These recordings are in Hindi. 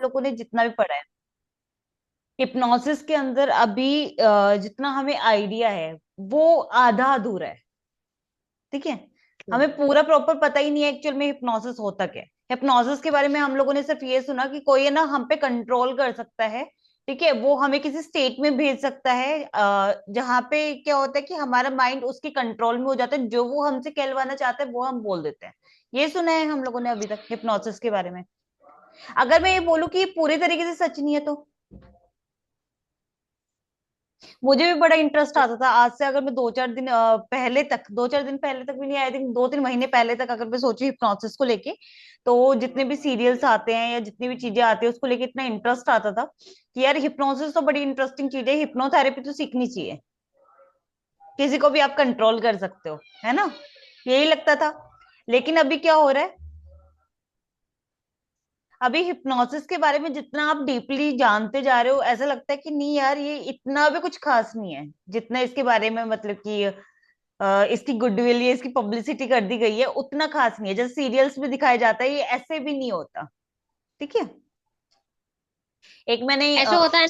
लोगों ने जितना भी पढ़ा है, हिप्नोसिस के अंदर अभी जितना हमें आइडिया है वो आधा अधूरा है। ठीक है। हमें पूरा प्रॉपर पता ही नहीं है एक्चुअल में हिप्नोसिस होता क्या है। हिप्नोसिस के बारे में हम लोगों ने सिर्फ ये सुना कि कोई है ना हम पे कंट्रोल कर सकता है। ठीक है, वो हमें किसी स्टेट में भेज सकता है जहाँ पे क्या होता है कि हमारा माइंड उसके कंट्रोल में हो जाता है, जो वो हमसे कहलवाना चाहता है वो हम बोल देते हैं। ये सुना है हम लोगों ने अभी तक हिप्नोसिस के बारे में। अगर मैं ये बोलूँ कि ये पूरे तरीके से सच नहीं है तो मुझे भी बड़ा इंटरेस्ट आता था। आज से अगर मैं 2-4 दिन पहले तक, 2-4 दिन पहले तक भी नहीं, आई थिंक 2-3 महीने पहले तक अगर मैं सोची हिप्नोसिस को लेके, तो जितने भी सीरियल्स आते हैं या जितनी भी चीजें आती है उसको लेके इतना इंटरेस्ट आता था कि यार हिप्नोसिस तो बड़ी इंटरेस्टिंग चीज है, हिप्नोथेरेपी तो सीखनी चाहिए। किसी को भी आप कंट्रोल कर सकते हो, है ना, यही लगता था। लेकिन अभी क्या हो रहा है, अभी हिप्नोसिस के बारे में जितना आप डीपली जानते जा रहे हो ऐसा लगता है कि नहीं यार ये इतना भी कुछ खास नहीं है जितना इसके बारे में मतलब कि इसकी गुडविल या इसकी पब्लिसिटी कर दी गई है, उतना खास नहीं है जैसे सीरियल्स में दिखाया जाता है, ये ऐसे भी नहीं होता। ठीक है। एक मैंने ऐसे होता है।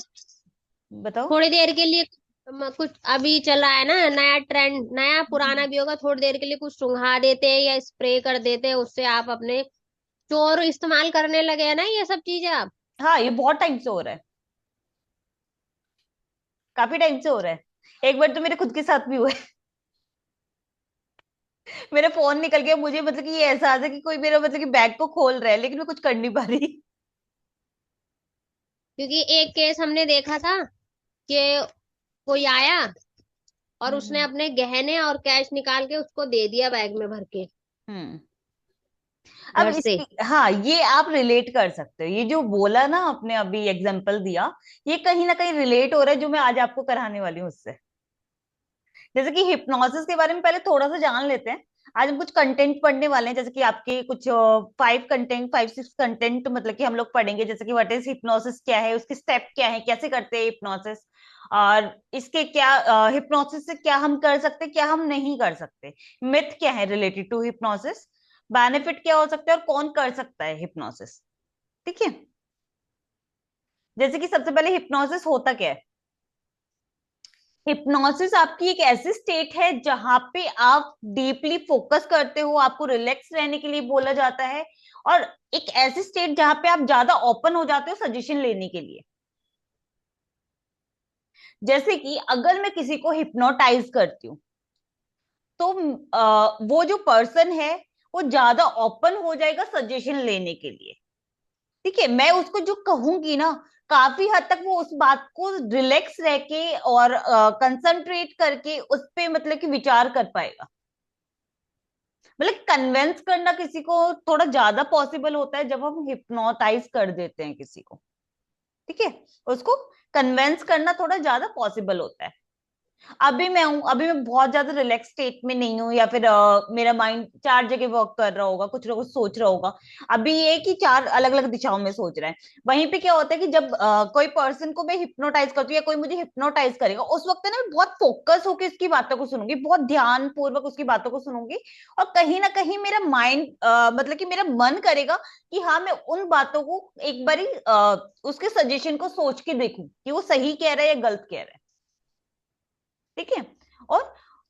बताओ। थोड़ी देर के लिए कुछ अभी चला है ना नया ट्रेंड, नया पुराना भी होगा, थोड़ी देर के लिए कुछ सुंघा देते हैं या स्प्रे कर देते हैं, उससे आप अपने चोर इस्तेमाल करने लगे हैं ना ये सब चीजें आप। हाँ, ये बहुत टाइम से हो रहा है, काफी टाइम से हो रहा है। एक बार तो मेरे खुद के साथ भी हुआ है। मेरा फोन निकल गया, मुझे मतलब कि ये एहसास है कि कोई मेरा मतलब कि बैग को खोल रहा है लेकिन मैं कुछ कर नहीं पा रही। क्योंकि एक केस हमने देखा था कि कोई आया और उसने हम्म। अपने गहने और कैश निकाल के उसको दे दिया बैग में भर के हम्म। अब घर से। इसकी, हाँ, ये आप रिलेट कर सकते हो, ये जो बोला ना आपने अभी एग्जांपल दिया, ये कहीं ना कहीं रिलेट हो रहा है जो मैं आज आपको कराने वाली हूँ उससे। जैसे कि हिप्नोसिस के बारे में पहले थोड़ा सा जान लेते हैं। आज हम कुछ कंटेंट पढ़ने वाले हैं, जैसे कि आपके कुछ 5-6 कंटेंट मतलब कि हम लोग पढ़ेंगे, जैसे कि व्हाट इज हिप्नोसिस, क्या है उसके स्टेप, क्या है, कैसे करते हैं हिप्नोसिस, और इसके क्या हिप्नोसिस से क्या हम कर सकते हैं, क्या हम नहीं कर सकते, मिथ क्या है रिलेटेड टू हिप्नोसिस, बेनिफिट क्या हो सकता है और कौन कर सकता है हिप्नोसिस। ठीक है। जैसे कि सबसे पहले हिप्नोसिस होता क्या है। हिप्नोसिस आपकी एक ऐसी स्टेट है जहां पे आप डीपली फोकस करते हो, आपको रिलैक्स रहने के लिए बोला जाता है, और एक ऐसी स्टेट जहां पे आप ज्यादा ओपन हो जाते हो सजेशन लेने के लिए। जैसे कि अगर मैं किसी को हिप्नोटाइज करती हूँ तो वो जो पर्सन है वो ज्यादा ओपन हो जाएगा सजेशन लेने के लिए। ठीक है, मैं उसको जो कहूंगी ना, काफी हद तक वो उस बात को रिलैक्स रह के और कंसंट्रेट करके उस पे मतलब कि विचार कर पाएगा। मतलब कन्वेंस करना किसी को थोड़ा ज्यादा पॉसिबल होता है जब हम हिप्नोटाइज कर देते हैं किसी को। ठीक है, उसको कन्वेंस करना थोड़ा ज्यादा पॉसिबल होता है। अभी मैं हूँ, अभी मैं बहुत ज्यादा रिलैक्स स्टेट में नहीं हूँ, या फिर मेरा माइंड 4 जगह वर्क कर रहा होगा, कुछ ना कुछ सोच रहा होगा। अभी ये कि 4 अलग अलग दिशाओं में सोच रहा है। वहीं पे क्या होता है कि जब कोई पर्सन को मैं हिप्नोटाइज करती हूँ या कोई मुझे हिप्नोटाइज करेगा, उस वक्त ना मैं बहुत फोकस होकर उसकी बातों को सुनूंगी, बहुत ध्यान पूर्वक उसकी बातों को सुनूंगी। और कहीं ना कहीं मेरा माइंड मतलब कि मेरा मन करेगा कि हाँ मैं उन बातों को एक बारी उसके सजेशन को सोच के देखूं कि वो सही कह रहा है या गलत कह रहा है। ठीक है। और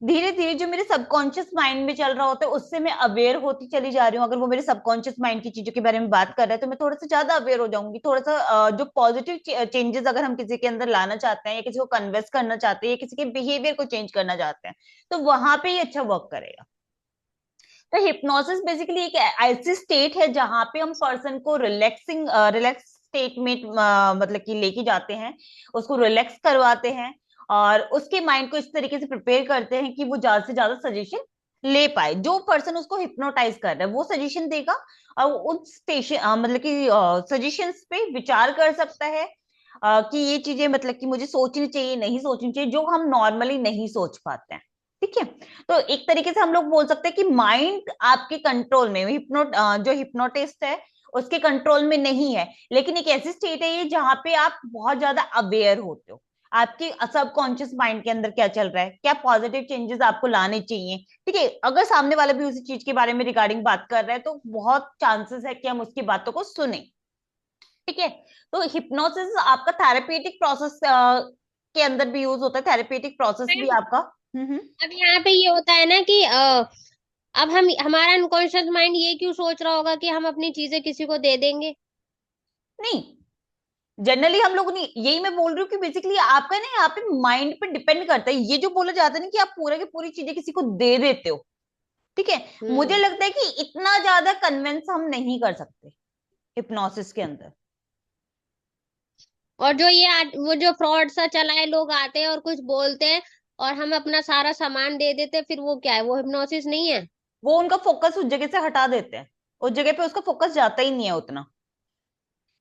धीरे धीरे जो मेरे सबकॉन्शियस माइंड में चल रहा होता है उससे मैं अवेयर होती चली जा रही हूँ। अगर वो मेरे सबकॉन्शियस माइंड की चीजों के बारे में बात कर रहा है तो मैं थोड़ा सा ज्यादा अवेयर हो जाऊंगी, थोड़ा सा जो पॉजिटिव चेंजेस अगर हम किसी के अंदर लाना चाहते हैं या किसी को कन्वेंस करना चाहते हैं या किसी के बिहेवियर को चेंज करना चाहते हैं तो वहां पे ये अच्छा वर्क करेगा। तो हिप्नोसिस बेसिकली एक ऐसी स्टेट है जहां पे हम पर्सन को रिलैक्स स्टेट में मतलब कि लेके जाते हैं, उसको रिलैक्स करवाते हैं और उसके माइंड को इस तरीके से प्रिपेयर करते हैं कि वो ज्यादा से ज्यादा सजेशन ले पाए। जो पर्सन उसको हिप्नोटाइज कर रहा है वो सजेशन देगा और उन स्टेशन मतलब कि सजेशंस पे विचार कर सकता है कि ये चीजें मतलब कि मुझे सोचनी चाहिए, नहीं सोचनी चाहिए, जो हम नॉर्मली नहीं सोच पाते हैं। ठीक है। तो एक तरीके से हम लोग बोल सकते हैं कि माइंड आपके कंट्रोल में, जो हिप्नोटिस्ट है उसके कंट्रोल में नहीं है, लेकिन एक ऐसी स्टेट है ये जहां पे आप बहुत ज्यादा अवेयर होते हो, आपकी सबकॉन्शियस माइंड के अंदर क्या चल रहा है, क्या पॉजिटिव चेंजेस आपको लाने चाहिए। ठीक है, अगर सामने वाला भी उसी चीज के बारे में रिगार्डिंग बात कर रहा है तो बहुत चांसेस है कि हम उसकी बातों को सुने। ठीक है। तो हिप्नोसिस आपका थेरेपेटिक प्रोसेस के अंदर भी यूज होता है, थेरेपेटिक प्रोसेस भी मैम, आपका। अब यहाँ पे ये होता है ना कि अब हम हमारा अनकॉन्शियस माइंड ये क्यों सोच रहा होगा कि हम अपनी चीजें किसी को दे देंगे। नहीं, जनरली हम लोग नहीं, यही मैं बोल रही हूँ कि बेसिकली आपका ना यहाँ पे माइंड पे डिपेंड करता है। ये जो बोला जाता है ना कि आप पूरा की पूरी चीजें किसी को दे देते हो, ठीक है, मुझे हम्म। लगता है कि इतना ज्यादा कन्विंस हम नहीं कर सकते हिप्नोसिस के अंदर। और जो ये वो जो फ्रॉड सा चला है, लोग आते हैं और कुछ बोलते हैं और हम अपना सारा सामान दे देते हैं, फिर वो क्या है, वो हिप्नोसिस नहीं है। वो उनका फोकस उस जगह से हटा देते हैं, उस जगह पे उसका फोकस जाता ही नहीं है उतना,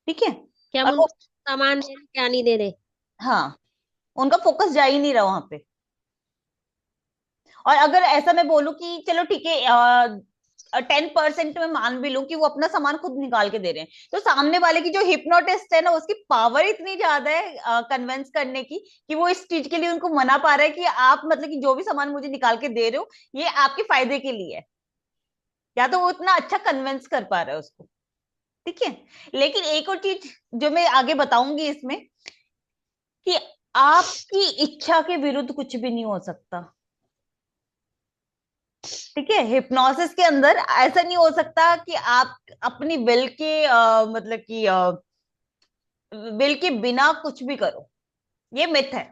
ठीक है। कि हम और वो, उनको सामान दे रहे क्या नहीं दे रहे। हाँ, उनका फोकस जा ही नहीं रहा वहां पे। और अगर ऐसा मैं बोलूं कि चलो ठीक है, 10% में मान भी लूं कि वो अपना सामान खुद निकाल के दे रहे हैं, तो सामने वाले की जो हिप्नोटिस्ट है ना, उसकी पावर इतनी ज्यादा है कन्विंस करने की, कि वो इस चीज के लिए उनको मना पा रहा है कि आप मतलब कि जो भी सामान मुझे निकाल के दे रहे हो, ये आपके फायदे के लिए है। या तो वो इतना अच्छा कन्विंस कर पा रहा है उसको, ठीक है। लेकिन एक और चीज जो मैं आगे बताऊंगी इसमें, कि आपकी इच्छा के विरुद्ध कुछ भी नहीं हो सकता, ठीक है। हिप्नोसिस के अंदर ऐसा नहीं हो सकता कि आप अपनी विल के मतलब कि विल के बिना कुछ भी करो, ये मिथ है,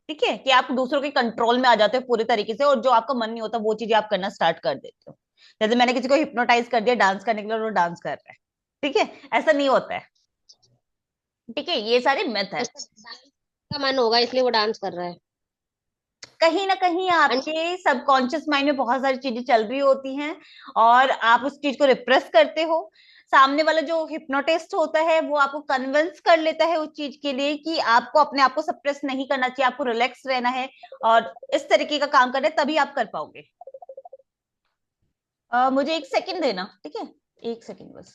ठीक है, कि आप दूसरों के कंट्रोल में आ जाते हो पूरे तरीके से, और जो आपका मन नहीं होता वो चीजें आप करना स्टार्ट कर देते हो। जैसे मैंने किसी को हिप्नोटाइज कर दिया डांस करने के लिए और वो डांस कर रहा है, ठीक है, ऐसा नहीं होता है, ठीक है, ये सारे मिथ है। उसका डांस का मन होगा इसलिए वो डांस कर रहा है। कहीं ना कहीं आपके सबकॉन्शियस माइंड में बहुत सारी चीजें चल रही होती हैं, और आप उस चीज को रिप्रेस करते हो। सामने वाला जो हिप्नोटिस्ट होता है वो आपको कन्विंस कर लेता है उस चीज के लिए कि आपको अपने आप को सप्रेस नहीं करना चाहिए, आपको रिलैक्स रहना है, और इस तरीके का काम करना है, तभी आप कर पाओगे। मुझे एक सेकंड देना, ठीक है, एक सेकंड बस।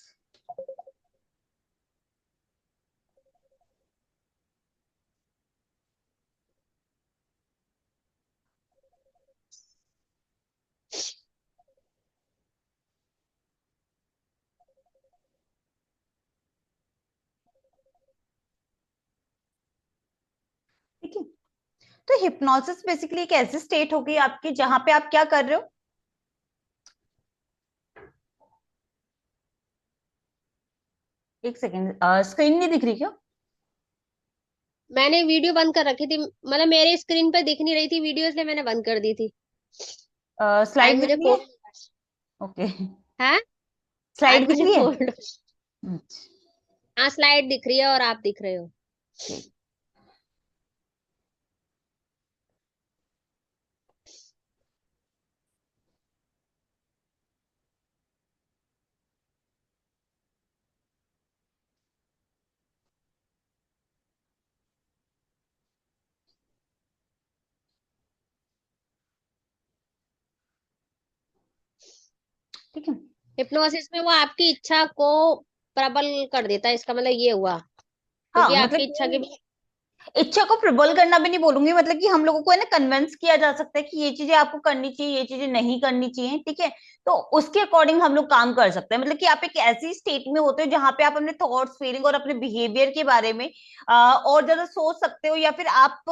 ठीक है। तो हिप्नोसिस बेसिकली एक ऐसी स्टेट हो गई आपकी जहां पे आप क्या कर रहे हो। एक सेकंड, स्क्रीन नहीं दिख रही क्या? मैंने वीडियो बंद कर रखी थी, मतलब मेरे स्क्रीन पे दिख नहीं रही थी वीडियो, इसलिए मैंने बंद कर दी थी। आज स्लाइड दिख मुझे रही है? फोल्ड। ओके। है। आज स्लाइड दिख मुझे रही है? फोल्ड। अच्छा, हाँ, स्लाइड दिख रही है और आप दिख रहे हो। ठीक। ठीक है। हिप्नोसिस में वो आपकी इच्छा को प्रबल कर देता है, इसका मतलब ये हुआ, हाँ क्योंकि मतलब आपकी इच्छा के। कि इच्छा को प्रबल करना भी नहीं बोलूंगी, मतलब कि हम लोगों को है ना कन्विंस किया जा सकता है कि ये चीजें आपको करनी चाहिए, ये चीजें नहीं करनी चाहिए, ठीक है। तो उसके अकॉर्डिंग हम लोग काम कर सकते हैं, मतलब कि आप एक ऐसी स्टेट में होते हो जहां पे आप अपने थॉट्स, फीलिंग और अपने बिहेवियर के बारे में और ज्यादा सोच सकते हो, या फिर आप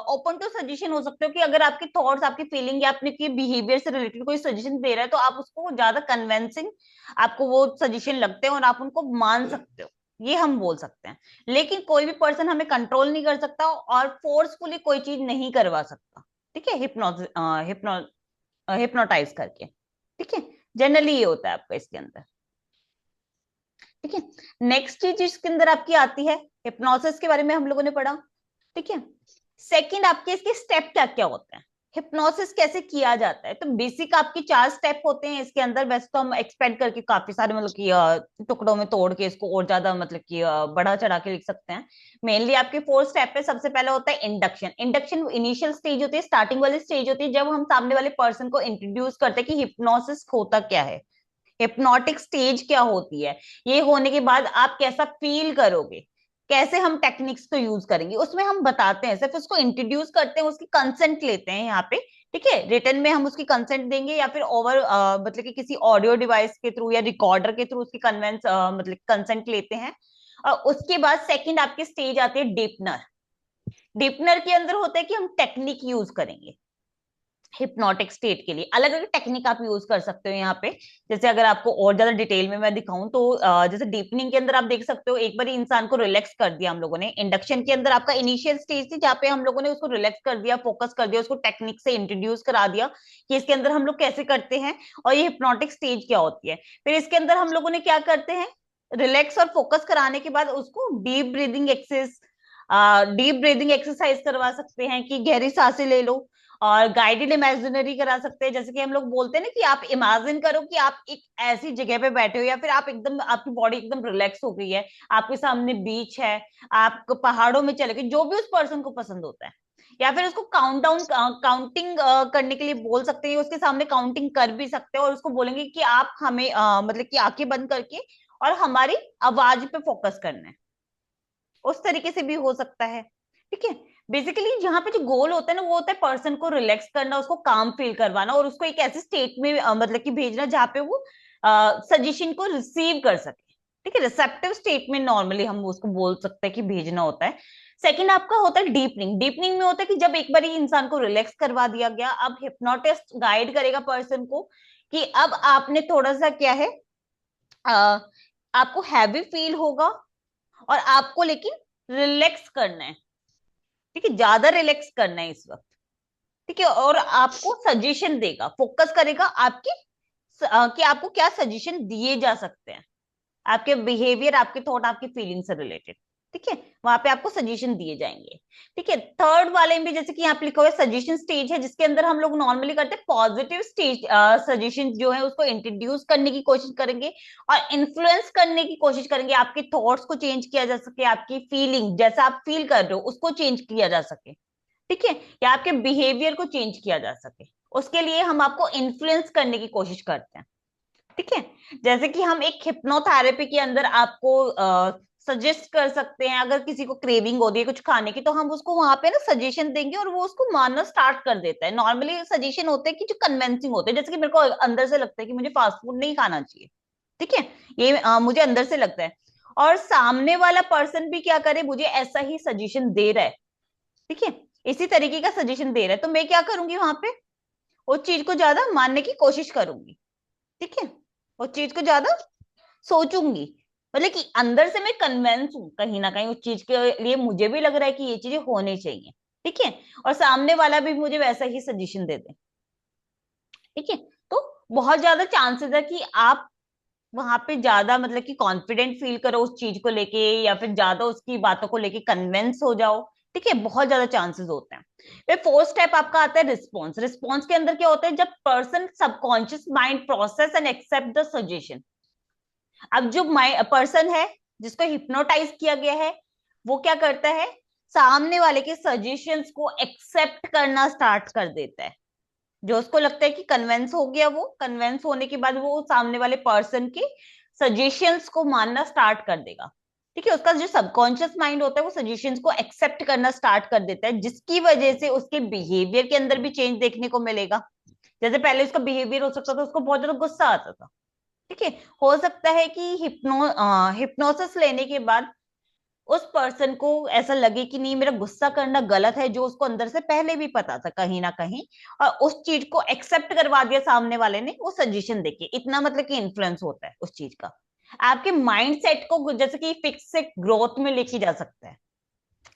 ओपन टू सजेशन हो सकते हो, कि अगर आपके थॉट्स, आपकी फीलिंग या अपने के बिहेवियर से रिलेटेड कोई सजेशन दे रहा है तो आप उसको ज्यादा कन्विंसिंग, आपको वो सजेशन लगते हैं और आप उनको मान सकते हो, ये हम बोल सकते हैं। लेकिन कोई भी पर्सन हमें कंट्रोल नहीं कर सकता और फोर्सफुली कोई चीज नहीं करवा सकता, ठीक है, हिप्नोटाइज करके, ठीक है। जनरली ये होता है आपका इसके अंदर, ठीक है। नेक्स्ट चीज इसके अंदर आपकी आती है, हिप्नोसिस के बारे में हम लोगों ने पढ़ा, ठीक है। सेकंड, आपके इसके स्टेप क्या क्या होते हैं, हिप्नोसिस कैसे किया जाता है। तो बेसिक आपकी 4 स्टेप होते हैं इसके अंदर, वैसे तो हम एक्सपेंड करके काफी सारे मतलब कि टुकड़ों में तोड़ के इसको और ज्यादा मतलब कि बढ़ा चढ़ा के लिख सकते हैं। मेनली आपके 4 स्टेप है। सबसे पहले होता है इंडक्शन। इंडक्शन इनिशियल स्टेज होती है, स्टार्टिंग वाली स्टेज होती है, जब हम सामने वाले पर्सन को इंट्रोड्यूस करते हैं कि हिप्नोसिस होता क्या है, हिप्नोटिक स्टेज क्या होती है, ये होने के बाद आप कैसा फील करोगे, कैसे हम टेक्निक्स को यूज करेंगे, उसमें हम बताते हैं, सिर्फ उसको इंट्रोड्यूस करते हैं, उसकी कंसेंट लेते हैं यहाँ पे, ठीक है, रिटर्न में हम उसकी कंसेंट देंगे या फिर ओवर मतलब कि किसी ऑडियो डिवाइस के थ्रू या रिकॉर्डर के थ्रू उसकी कन्वेंस मतलब कंसेंट लेते हैं। और उसके बाद सेकंड आपकी स्टेज आती है डीपनर। डीपनर के अंदर होता है कि हम टेक्निक यूज करेंगे हिप्नोटिक स्टेट के लिए। अलग अलग टेक्निक आप यूज कर सकते हो यहाँ पे। जैसे अगर आपको और ज्यादा डिटेल में मैं दिखाऊं तो जैसे डीपनिंग के अंदर आप देख सकते हो, एक बार इंसान को रिलैक्स कर दिया हम लोगों ने। इंडक्शन के अंदर आपका इनिशियल स्टेज थी जहाँ पे हम लोगों ने उसको रिलैक्स कर दिया, फोकस कर दिया, उसको टेक्निक से इंट्रोड्यूस करा दिया कि इसके अंदर हम लोग कैसे करते हैं और ये हिप्नोटिक स्टेज क्या होती है। फिर इसके अंदर हम लोगों ने क्या करते हैं, रिलैक्स और फोकस कराने के बाद उसको डीप ब्रीदिंग एक्सरसाइज करवा सकते हैं कि गहरी सांसें ले लो। और गाइडेड इमेजिनरी करा सकते हैं, जैसे कि हम लोग बोलते हैं ना कि आप इमेजिन करो कि आप एक ऐसी जगह पे बैठे हो या फिर आप एकदम, आपकी बॉडी एकदम रिलैक्स हो गई है, आपके सामने बीच है, आप पहाड़ों में चले गए, जो भी उस पर्सन को पसंद होता है। या फिर उसको काउंटिंग करने के लिए बोल सकते हैं, उसके सामने काउंटिंग कर भी सकते हैं और उसको बोलेंगे कि आप हमें मतलब कि आंखें बंद करके और हमारी आवाज पे फोकस करना है। उस तरीके से भी हो सकता है। ठीक है, बेसिकली यहाँ पे जो गोल होता है ना वो होता है पर्सन को रिलैक्स करना, उसको काम फील करवाना और उसको एक ऐसे स्टेट में मतलब कि भेजना जहाँ पे वो सजेशन को रिसीव कर सके। ठीक है, रिसेप्टिव स्टेट में नॉर्मली हम उसको बोल सकते हैं कि भेजना होता है। सेकंड आपका होता है डीपनिंग। डीपनिंग में होता है कि जब एक बार ही इंसान को रिलैक्स करवा दिया गया, अब हिप्नोटिस्ट गाइड करेगा पर्सन को कि अब आपने थोड़ा सा क्या है, अ, आपको हैवी फील होगा और आपको लेकिन रिलैक्स करना है। ठीक है, ज्यादा रिलैक्स करना है इस वक्त। ठीक है, और आपको सजेशन देगा, फोकस करेगा आपकी कि आपको क्या सजेशन दिए जा सकते हैं, आपके बिहेवियर, आपके थॉट, आपकी फीलिंग से रिलेटेड। ठीक है, वहां पे आपको सजेशन दिए जाएंगे। ठीक है, थर्ड वाले में भी जैसे कि यहाँ पे लिखा हुआ है सजेशन स्टेज है, जिसके अंदर हम लोग नॉर्मली करते हैं पॉजिटिव स्टेज सजेशन जो है उसको इंट्रोड्यूस करने की कोशिश करेंगे और इन्फ्लुएंस करने की कोशिश करेंगे, आपके थॉट्स को चेंज किया जा सके, आपकी फीलिंग जैसा आप फील कर रहे हो उसको चेंज किया जा सके। ठीक है, या आपके बिहेवियर को चेंज किया जा सके, उसके लिए हम आपको इन्फ्लुएंस करने की कोशिश करते हैं। ठीक है, जैसे कि हम एक हिप्नोथेरेपी के अंदर आपको सजेस्ट कर सकते हैं, अगर किसी को क्रेविंग होती है कुछ खाने की तो हम उसको वहां पे ना सजेशन देंगे और वो उसको मानना स्टार्ट कर देता है। नॉर्मली सजेशन होते हैं कि जो कन्विंसिंग होते हैं, जैसे कि मेरे को अंदर से लगता है कि मुझे फास्ट फूड नहीं खाना चाहिए। ठीक है, ये मुझे अंदर से लगता है और सामने वाला पर्सन भी क्या करे, मुझे ऐसा ही सजेशन दे रहा है। ठीक है, इसी तरीके का सजेशन दे रहा है, तो मैं क्या करूंगी वहां पे, उस चीज को ज्यादा मानने की कोशिश करूंगी। ठीक है, उस चीज को ज्यादा सोचूंगी, मतलब कि अंदर से मैं कन्वेंस हूं कहीं ना कहीं उस चीज के लिए, मुझे भी लग रहा है कि ये चीजें होनी चाहिए। ठीक है, और सामने वाला भी मुझे वैसा ही सजेशन दे दे। ठीक है, तो बहुत ज्यादा चांसेस है कि आप वहां पे ज्यादा मतलब कि कॉन्फिडेंट फील करो उस चीज को लेके या फिर ज्यादा उसकी बातों को लेके कन्विंस हो जाओ। ठीक है, बहुत ज्यादा चांसेस होते हैं। फिर फोर्थ स्टेप आपका आता है रिस्पॉन्स। रिस्पॉन्स के अंदर क्या होता है, जब person subconscious mind process and accept the suggestion. अब जो पर्सन है जिसको हिप्नोटाइज किया गया है वो क्या करता है, सामने वाले के सजेशंस को एक्सेप्ट करना स्टार्ट कर देता है। जो उसको लगता है कि कन्वेंस हो गया, वो कन्वेंस होने के बाद वो सामने वाले पर्सन के सजेशंस को मानना स्टार्ट कर देगा। ठीक है, उसका जो सबकॉन्शियस माइंड होता है वो सजेशंस को एक्सेप्ट करना स्टार्ट कर देता है, जिसकी वजह से उसके बिहेवियर के अंदर भी चेंज देखने को मिलेगा। जैसे पहले उसका बिहेवियर हो सकता था, उसको बहुत ज्यादा गुस्सा आता था। ठीक है, हो सकता है कि हिप्नोसिस लेने के बाद उस पर्सन को ऐसा लगे कि नहीं, मेरा गुस्सा करना गलत है, जो उसको अंदर से पहले भी पता था कहीं ना कहीं, और उस चीज को एक्सेप्ट करवा दिया सामने वाले ने वो सजेशन देके। इतना मतलब कि इन्फ्लुएंस होता है उस चीज का, आपके माइंड सेट को जैसे कि फिक्स से ग्रोथ में लेके जा सकता है।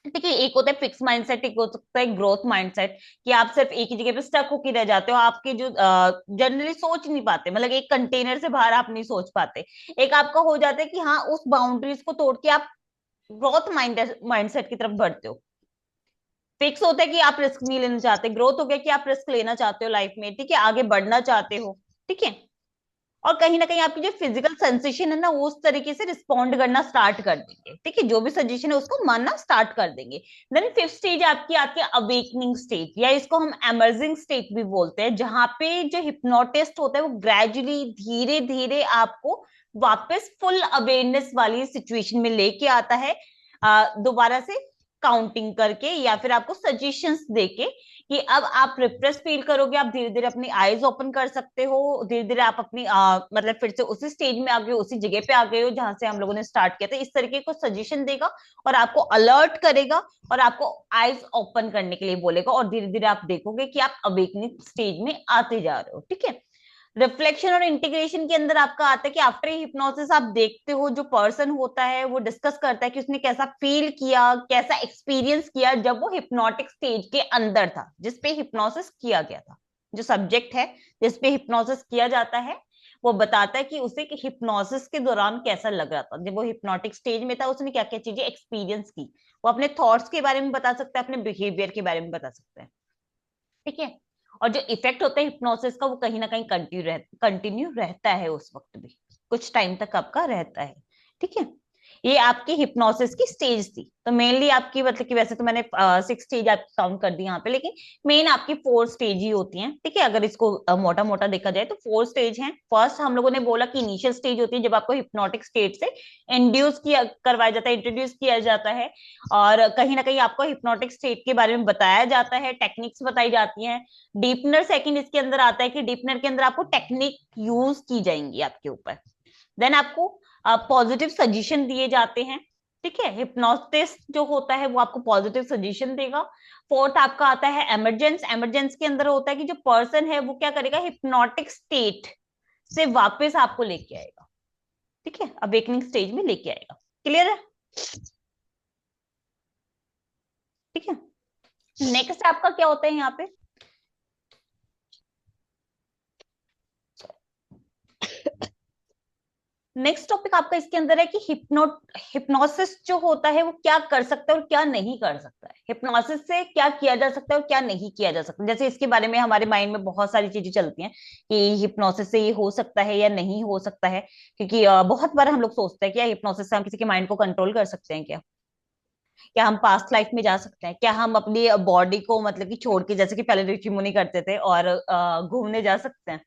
ठीक है, एक होता है फिक्स माइंडसेट, एक हो सकता है ग्रोथ माइंडसेट, कि आप सिर्फ एक ही जगह पे स्टक होके रह जाते हो, आपके जो जनरली सोच नहीं पाते, मतलब एक कंटेनर से बाहर आप नहीं सोच पाते। एक आपका हो जाता है कि हाँ, उस बाउंड्रीज को तोड़ के आप ग्रोथ माइंडसेट की तरफ बढ़ते हो। फिक्स होता है कि आप रिस्क नहीं लेना चाहते, ग्रोथ हो गया कि आप रिस्क लेना चाहते हो लाइफ में। ठीक है, आगे बढ़ना चाहते हो। ठीक है, और कहीं ना कहीं आपकी जो फिजिकल सेंसेशन है ना वो उस तरीके से रिस्पॉन्ड करना स्टार्ट कर देंगे। ठीक है, जो भी सजेशन है उसको मानना स्टार्ट कर देंगे। देन फिफ्थ स्टेज आपकी आती है अवेकनिंग स्टेज, या इसको हम एमर्जिंग स्टेज भी बोलते हैं, जहां पे जो हिप्नोटिस्ट होता है वो ग्रेजुअली धीरे धीरे आपको वापस फुल अवेयरनेस वाली सिचुएशन में लेके आता है, दोबारा से काउंटिंग करके या फिर आपको सजेशंस देके कि अब आप रिफ्रेश फील करोगे, आप धीरे धीरे अपनी आईज ओपन कर सकते हो, धीरे धीरे आप अपनी मतलब फिर से उसी स्टेज में आ गए हो, उसी जगह पे आ गए हो जहां से हम लोगों ने स्टार्ट किया था। इस तरीके को सजेशन देगा और आपको अलर्ट करेगा और आपको आईज ओपन करने के लिए बोलेगा, और धीरे धीरे आप देखोगे कि आप अवेकनिंग स्टेज में आते जा रहे हो। ठीक है। रिफ्लेक्शन और इंटीग्रेशन के अंदर आपका आता है कि आफ्टर हिप्नोसिस आप देखते हो जो पर्सन होता है वो डिस्कस करता है कि उसने कैसा फील किया, कैसा एक्सपीरियंस किया जब वो हिप्नोटिक स्टेज के अंदर था जिसपे हिप्नोसिस किया गया था। जो सब्जेक्ट है जिसपे हिप्नोसिस किया जाता है वो बताता है कि उसे हिप्नोसिस के दौरान कैसा लग रहा था, जब वो हिप्नोटिक स्टेज में था उसने क्या क्या चीजें एक्सपीरियंस की। वो अपने थॉट्स के बारे में बता सकता है, अपने बिहेवियर के बारे में बता सकता है। ठीक है। और जो इफेक्ट होता है हिप्नोसिस का वो कहीं ना कहीं कंटिन्यू रहता है, उस वक्त भी कुछ टाइम तक आपका रहता है। ठीक है। ये आपकी हिप्नोसिस की स्टेज थी। तो मेनली आपकी मतलब कि वैसे तो मैंने 6 स्टेज आप काउंट कर दी यहाँ पे, लेकिन मेन आपकी 4 स्टेज ही होती हैं। ठीक है। अगर इसको मोटा मोटा देखा जाए तो 4 स्टेज हैं। फर्स्ट हम लोगों ने बोला कि इनिशियल स्टेज होती है जब आपको हिप्नोटिक स्टेट से इंड्यूस किया करवाया जाता है, इंट्रोड्यूस किया जाता है, और कहीं ना कहीं आपको हिप्नोटिक स्टेट के बारे में बताया जाता है, टेक्निक्स बताई जाती हैं। डीपनर सेकंड इसके अंदर आता है कि डीपनर के अंदर आपको टेक्निक यूज की जाएंगी आपके ऊपर। देन आपको पॉजिटिव सजेशन दिए जाते हैं। ठीक है। हिप्नोटिस्ट जो होता है वो आपको पॉजिटिव सजेशन देगा। फोर्थ आपका आता है एमरजेंस। एमरजेंस के अंदर होता है कि जो पर्सन है वो क्या करेगा, हिप्नोटिक स्टेट से वापस आपको लेके आएगा। ठीक है। अवेकनिंग स्टेज में लेके आएगा। क्लियर है? ठीक है। नेक्स्ट आपका क्या होता है यहाँ पे, नेक्स्ट टॉपिक आपका इसके अंदर है कि हिप्नोसिस जो होता है वो क्या कर सकता है और क्या नहीं कर सकता है। हिप्नोसिस से क्या किया जा सकता है और क्या नहीं किया जा सकता। जैसे इसके बारे में हमारे माइंड में बहुत सारी चीजें चलती हैं कि हिप्नोसिस से ये हो सकता है या नहीं हो सकता है, क्योंकि बहुत बार हम लोग सोचते हैं क्या हिप्नोसिस से हम किसी के माइंड को कंट्रोल कर सकते हैं क्या, क्या हम पास्ट लाइफ में जा सकते हैं, क्या हम अपनी बॉडी को मतलब कि छोड़ के, जैसे कि पहले ऋषि मुनि करते थे, और घूमने जा सकते हैं।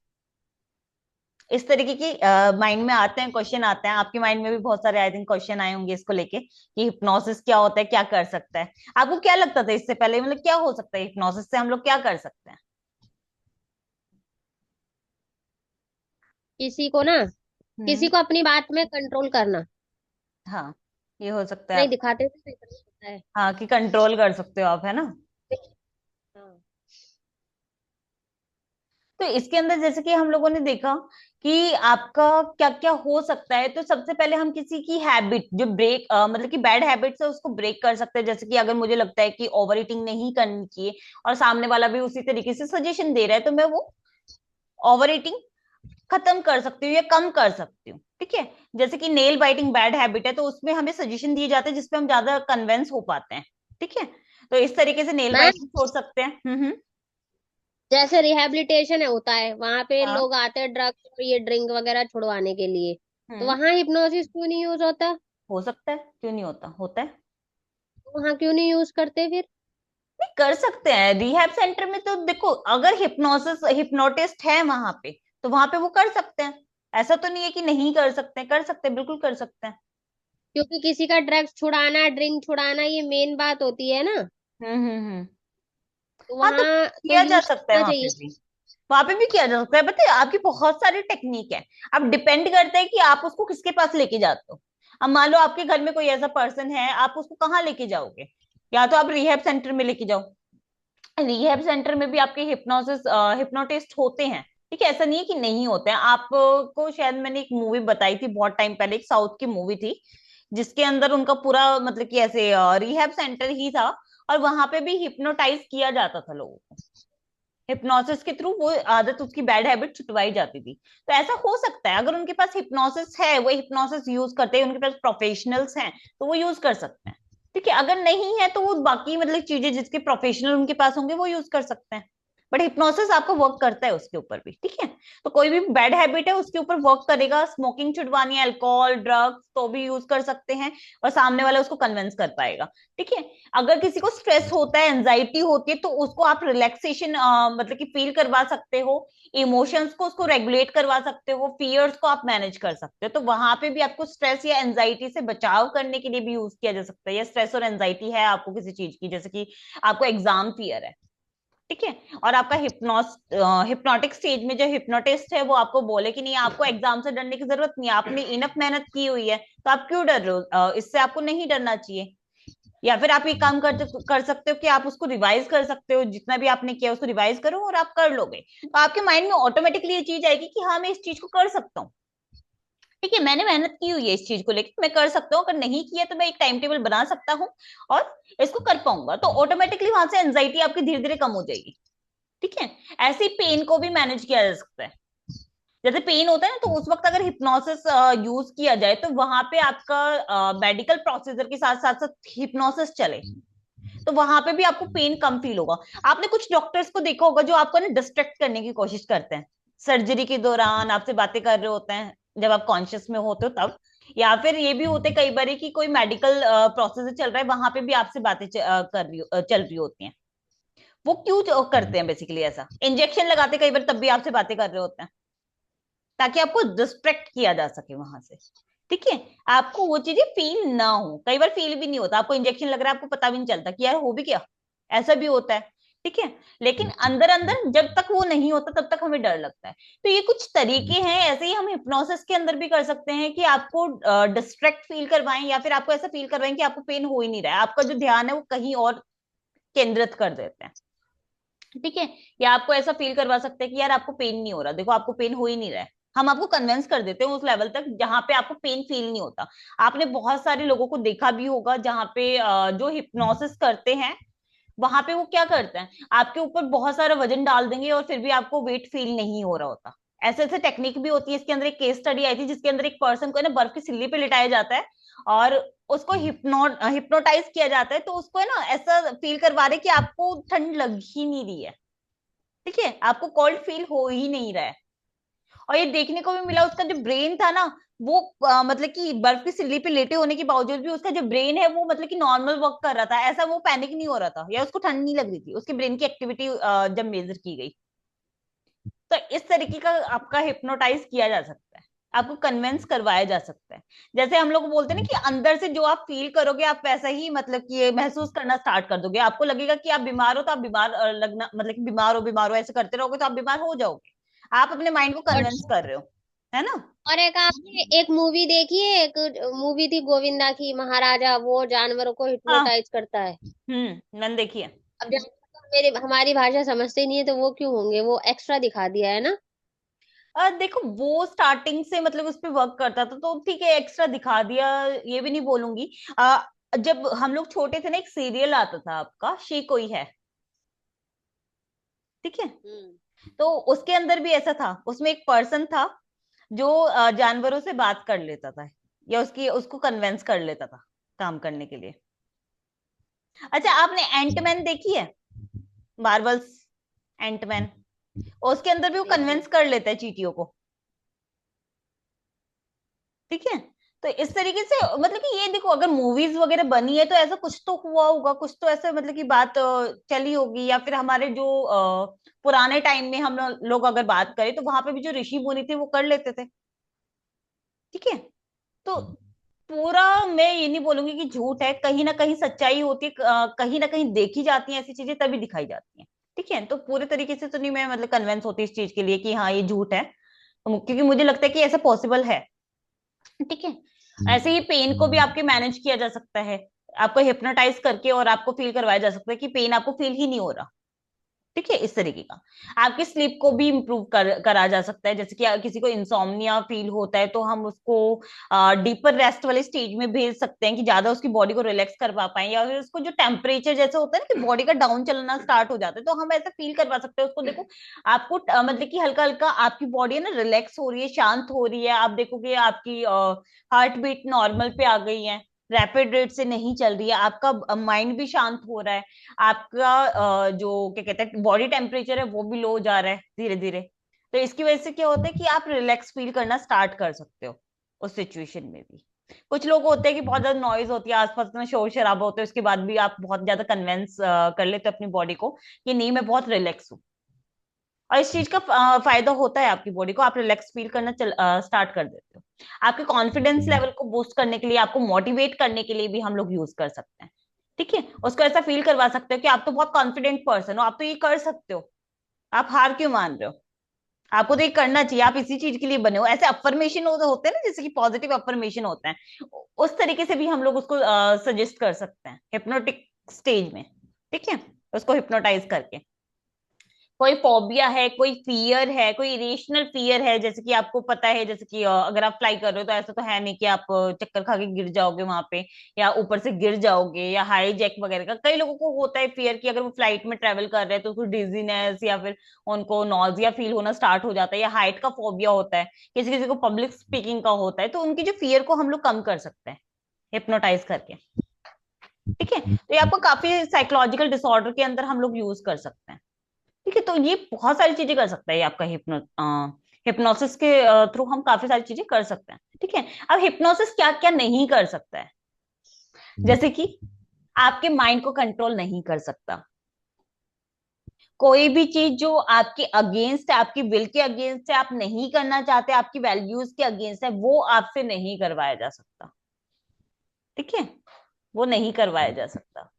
इस तरीके की माइंड में आते हैं, क्वेश्चन आते हैं। आपके माइंड में भी बहुत सारे आई थिंक क्वेश्चन आए होंगे इसको लेके कि हिप्नोसिस क्या होता है, क्या कर सकता है। आपको क्या लगता था इससे पहले, मतलब क्या हो सकता है हिप्नोसिस से हम लोग क्या कर सकते हैं? किसी को ना, किसी हम्म। को अपनी बात में कंट्रोल करना। हाँ, ये हो सकता है नहीं आप। दिखाते थे तो इतना होता है। हाँ, कि कंट्रोल कर सकते हो आप, है ना। हाँ। तो इसके अंदर जैसे कि हम लोगों ने देखा कि आपका क्या क्या हो सकता है, तो सबसे पहले हम किसी की हैबिट जो ब्रेक मतलब कि बैड हैबिट्स है उसको ब्रेक कर सकते हैं। जैसे कि अगर मुझे लगता है कि ओवर ईटिंग नहीं करनी चाहिए और सामने वाला भी उसी तरीके से सजेशन दे रहा है, तो मैं वो ओवर ईटिंग खत्म कर सकती हूँ या कम कर सकती हूँ। ठीक है। जैसे कि नेल बाइटिंग बैड हैबिट है तो उसमें हमें सजेशन दिए जाते हैं जिसपे हम ज्यादा कन्विंस हो पाते हैं। ठीक है। तो इस तरीके से नेल मैम, बाइटिंग छोड़ सकते हैं। जैसे रिहेबिलिटेशन है होता है, वहां पे हाँ। लोग आते हैं ड्रग्स और ये ड्रिंक वगैरह छुड़वाने के लिए, तो हम्म। वहां हिप्नोसिस क्यों नहीं यूज होता? हो सकता है, क्यों नहीं होता, होता है। तो वहां क्यों नहीं यूज करते फिर? नहीं, कर सकते हैं रिहैब सेंटर में। तो देखो, अगर हिप्नोसिस हिप्नोटिस्ट है वहां पे तो वहां पे वो कर सकते हैं। ऐसा तो नहीं है कि नहीं कर सकते हैं, कर सकते हैं, बिल्कुल कर सकते हैं। क्योंकि किसी का ड्रग्स छुड़ाना, ड्रिंक छुड़ाना, ये मेन बात होती है ना। हम्म। तो हाँ, तो वहां तो किया जा यूज सकता है करना वहां पे चाहिए। भी। वहां पे भी किया जा सकता है। बताइए, आपकी बहुत सारी टेक्निक है। अब डिपेंड करता है कि आप उसको किसके पास लेके जाते हो। अब मान लो आपके घर में कोई ऐसा पर्सन है, आप उसको कहाँ लेके जाओगे? या तो आप रिहैब सेंटर में लेके जाओ। रिहैब सेंटर में भी आपके हिप्नोसिस हिप्नोटिस्ट होते हैं। ठीक है। ऐसा नहीं है कि नहीं होते हैं। आपको शायद मैंने एक मूवी बताई थी बहुत टाइम पहले, एक साउथ की मूवी थी जिसके अंदर उनका पूरा मतलब कि ऐसे रिहैब सेंटर ही था, और वहां पे भी हिप्नोटाइज किया जाता था लोगों को। हिप्नोसिस के थ्रू वो आदत, उसकी बैड हैबिट छुटवाई जाती थी। तो ऐसा हो सकता है, अगर उनके पास हिप्नोसिस है, वो हिप्नोसिस यूज करते हैं, उनके पास प्रोफेशनल्स हैं, तो वो यूज कर सकते हैं। ठीक है। अगर नहीं है तो वो बाकी मतलब चीजें जिसके प्रोफेशनल उनके पास होंगे वो यूज कर सकते हैं। बट हिप्नोसिस आपको वर्क करता है उसके ऊपर भी। ठीक है। तो कोई भी बैड हैबिट है उसके ऊपर वर्क करेगा। स्मोकिंग छुड़वानी है, अल्कोहल ड्रग्स तो भी यूज कर सकते हैं, और सामने वाला उसको कन्विंस कर पाएगा। ठीक है। अगर किसी को स्ट्रेस होता है, एंजाइटी होती है, तो उसको आप रिलैक्सेशन मतलब कि फील करवा सकते हो, इमोशंस को उसको रेगुलेट करवा सकते हो, फियर्स को आप मैनेज कर सकते हो। तो वहां पे भी आपको स्ट्रेस या एंजाइटी से बचाव करने के लिए भी यूज किया जा सकता है। या स्ट्रेस और एंजाइटी है आपको किसी चीज की, जैसे कि आपको एग्जाम फियर है, ठीक है। और आपका हिप्नोटिक स्टेज में जो हिप्नोटिस्ट है वो आपको बोले कि नहीं आपको एग्जाम से डरने की जरूरत नहीं है, आपने इनफ मेहनत की हुई है, तो आप क्यों डर रहे हो, इससे आपको नहीं डरना चाहिए। या फिर आप ये काम कर सकते हो कि आप उसको रिवाइज कर सकते हो, जितना भी आपने किया उसको रिवाइज करो और आप कर लोगे, तो आपके माइंड में ऑटोमेटिकली ये चीज आएगी कि हाँ मैं इस चीज को कर सकता हूँ। ठीक है, मैंने मेहनत की हुई है इस चीज को लेकर, मैं कर सकता हूँ, अगर नहीं किया तो मैं एक टाइम टेबल बना सकता हूँ और इसको कर पाऊंगा, तो ऑटोमेटिकली वहां से एंजाइटी आपकी धीरे धीरे कम हो जाएगी। ठीक है। ऐसे ही पेन को भी मैनेज किया जा सकता है। जैसे पेन होता है ना, तो उस वक्त अगर हिप्नोसिस यूज किया जाए तो वहां पे आपका मेडिकल प्रोसीजर के साथ साथ साथ हिप्नोसिस चले, तो वहां पे भी आपको पेन कम फील होगा। आपने कुछ डॉक्टर्स को देखा होगा जो आपको ना डिस्ट्रैक्ट करने की कोशिश करते हैं सर्जरी के दौरान, आपसे बातें कर रहे होते हैं जब आप कॉन्शियस में होते हो तब। या फिर ये भी होते कई बार कि कोई मेडिकल प्रोसेस चल रहा है, वहां पे भी आपसे बातें चल रही होती हैं। वो क्यों करते हैं बेसिकली ऐसा, इंजेक्शन लगाते कई बार तब भी आपसे बातें कर रहे होते हैं, ताकि आपको डिस्ट्रैक्ट किया जा सके वहां से। ठीक है। आपको वो चीजें फील ना हो, कई बार फील भी नहीं होता, आपको इंजेक्शन लग रहा है आपको पता भी नहीं चलता कि यार हो भी क्या, ऐसा भी होता है। ठीक है। लेकिन अंदर अंदर जब तक वो नहीं होता तब तक हमें डर लगता है। तो ये कुछ तरीके हैं, ऐसे ही हम हिप्नोसिस के अंदर भी कर सकते हैं कि आपको डिस्ट्रैक्ट फील करवाएं, या फिर आपको ऐसा फील करवाएं कि आपको पेन हो ही नहीं रहा है, आपका जो ध्यान है वो कहीं और केंद्रित कर देते हैं। ठीक है। या आपको ऐसा फील करवा सकते हैं कि यार आपको पेन नहीं हो रहा, देखो आपको पेन हो ही नहीं रहा है, हम आपको कन्विंस कर देते हैं उस लेवल तक जहां पे आपको पेन फील नहीं होता। आपने बहुत सारे लोगों को देखा भी होगा जहां पे जो हिप्नोसिस करते हैं वहां पे वो क्या करते हैं, आपके ऊपर बहुत सारा वजन डाल देंगे और फिर भी आपको वेट फील नहीं हो रहा होता। ऐसे ऐसे टेक्निक भी होती है। इसके अंदर एक केस स्टडी आई थी जिसके अंदर एक पर्सन को है ना बर्फ की सिल्ली पे लिटाया जाता है और उसको हिप्नोटाइज किया जाता है, तो उसको है ना ऐसा फील करवा रहे कि आपको ठंड लग ही नहीं रही है। ठीक है, आपको कोल्ड फील हो ही नहीं रहा है। और ये देखने को भी मिला उसका जो ब्रेन था ना, वो मतलब कि बर्फ की सिल्ली पे लेटे होने के बावजूद भी उसका जो ब्रेन है वो मतलब कि नॉर्मल वर्क कर रहा था, ऐसा वो पैनिक नहीं हो रहा था या उसको ठंड नहीं लग रही थी, उसके ब्रेन की एक्टिविटी जब मेजर की गई। तो इस तरीके का आपका हिप्नोटाइज किया जा सकता है, आपको कन्विंस करवाया जा सकता है। जैसे हम लोग बोलते हैं ना कि अंदर से जो आप फील करोगे आप वैसा ही मतलब कि ये महसूस करना स्टार्ट कर दोगे, आपको लगेगा कि आप बीमार हो तो आप बीमार लगना मतलब कि बीमार हो ऐसे करते रहोगे तो आप बीमार हो जाओगे। आप अपने माइंड को और कन्विंस कर रहे हो, है ना। और एक आपने एक मूवी देखी है, एक मूवी थी गोविंदा की, महाराजा, वो जानवरों को हाँ। हिप्नोटाइज करता है। मैंने देखी है। अब जानवर तो मेरे हमारी भाषा समझते नहीं है, तो वो क्यों होंगे, वो एक्स्ट्रा दिखा दिया है ना। देखो वो स्टार्टिंग से मतलब उस पे वर्क करता था तो ठीक है एक्स्ट्रा दिखा दिया, ये भी नहीं बोलूंगी। जब हम लोग छोटे थे ना एक सीरियल आता था आपका शी कोई है। ठीक है। हम्म। तो उसके अंदर भी ऐसा था, उसमें एक पर्सन था जो जानवरों से बात कर लेता था या उसकी उसको कन्वेंस कर लेता था काम करने के लिए। अच्छा आपने एंटमैन देखी है, मार्वल्स, एंटमैन, उसके अंदर भी वो देखिए। कन्वेंस कर लेता है चींटियों को। ठीक है। तो इस तरीके से मतलब कि ये देखो अगर मूवीज वगैरह बनी है तो ऐसा कुछ तो हुआ होगा, कुछ तो ऐसा मतलब कि बात चली होगी, या फिर हमारे जो पुराने टाइम में हम लोग अगर बात करें तो वहां पे भी जो ऋषि मुनि थे वो कर लेते थे। ठीक है। तो पूरा मैं ये नहीं बोलूंगी कि झूठ है, कहीं ना कहीं सच्चाई होती है, कहीं ना कहीं देखी जाती है ऐसी चीजें तभी दिखाई जाती हैं। ठीक है। तो पूरे तरीके से तो नहीं मैं मतलब कन्विंस होती इस चीज के लिए कि हाँ ये झूठ है, क्योंकि मुझे लगता है कि ऐसा पॉसिबल है। ठीक है। ऐसे ही पेन को भी आपके मैनेज किया जा सकता है, आपको हिप्नोटाइज करके और आपको फील करवाया जा सकता है कि पेन आपको फील ही नहीं हो रहा। ठीक है। इस तरीके का आपकी स्लीप को भी इम्प्रूव करा जा सकता है, जैसे कि किसी को इंसोम्निया फील होता है तो हम उसको डीपर रेस्ट वाले स्टेज में भेज सकते हैं कि ज्यादा उसकी बॉडी को रिलैक्स करवा पाए, या फिर उसको जो टेम्परेचर जैसे होता है ना कि बॉडी का डाउन चलना स्टार्ट हो जाता है तो हम ऐसा फील करवा सकते हैं उसको। देखो आपको मतलब कि हल्का हल्का आपकी बॉडी है ना रिलैक्स हो रही है, शांत हो रही है, आप देखोगे आपकी हार्ट बीट नॉर्मल पे आ गई है, रैपिड रेट से नहीं चल रही है, आपका माइंड भी शांत हो रहा है, आपका जो क्या कहते हैं बॉडी टेम्परेचर है वो भी लो जा रहा है धीरे धीरे। तो इसकी वजह से क्या होता है कि आप रिलैक्स फील करना स्टार्ट कर सकते हो उस सिचुएशन में भी। कुछ लोग होते हैं कि बहुत ज्यादा नॉइज होती है आसपास में, शोर शराबा होता है, उसके बाद भी आप बहुत ज्यादा कन्विंस कर लेते हो अपनी बॉडी को कि नहीं मैं बहुत रिलैक्स हूँ, और इस चीज का फायदा होता है आपकी बॉडी को, आप रिलैक्स फील करना स्टार्ट कर देते हो। आपके कॉन्फिडेंस लेवल को बूस्ट करने के लिए, आपको मोटिवेट करने के लिए भी हम लोग यूज कर सकते हैं। ठीक है, उसको ऐसा फील करवा सकते हो कि आप तो बहुत कॉन्फिडेंट पर्सन हो, आप तो ये कर सकते हो, आप हार क्यों मान रहे हो, आपको तो ये करना चाहिए, आप इसी चीज के लिए बने हो। ऐसे अफर्मेशन होते हैं ना, जैसे कि पॉजिटिव अफर्मेशन होते हैं, उस तरीके से भी हम लोग उसको सजेस्ट कर सकते हैं हिप्नोटिक स्टेज में। ठीक है, उसको हिप्नोटाइज करके। कोई फोबिया है, कोई फियर है, कोई इरेशनल फियर है, जैसे कि आपको पता है, जैसे कि अगर आप फ्लाई कर रहे हो तो ऐसा तो है नहीं कि आप चक्कर खा के गिर जाओगे वहां पे, या ऊपर से गिर जाओगे, या हाई जैक वगैरह का कई लोगों को होता है फियर कि अगर वो फ्लाइट में ट्रेवल कर रहे हैं तो उसको डिजीनेस या फिर उनको नॉजिया फील होना स्टार्ट हो जाता है, या हाइट का फोबिया होता है, किसी किसी को पब्लिक स्पीकिंग का होता है, तो उनकी जो फियर को हम लोग कम कर सकते हैं हिप्नोटाइज करके। ठीक है, तो ये आपको काफी साइकोलॉजिकल डिसऑर्डर के अंदर हम लोग यूज कर सकते हैं। ठीक है, तो ये बहुत सारी चीजें कर सकता है ये आपका हिप्नोसिस के थ्रू हम काफी सारी चीजें कर सकते हैं। ठीक है, अब हिप्नोसिस क्या क्या नहीं कर सकता है, जैसे कि आपके माइंड को कंट्रोल नहीं कर सकता, कोई भी चीज जो आपके अगेंस्ट है, आपकी विल के अगेंस्ट है, आप नहीं करना चाहते, आपकी वैल्यूज के अगेंस्ट है, वो आपसे नहीं करवाया जा सकता। ठीक है, वो नहीं करवाया जा सकता।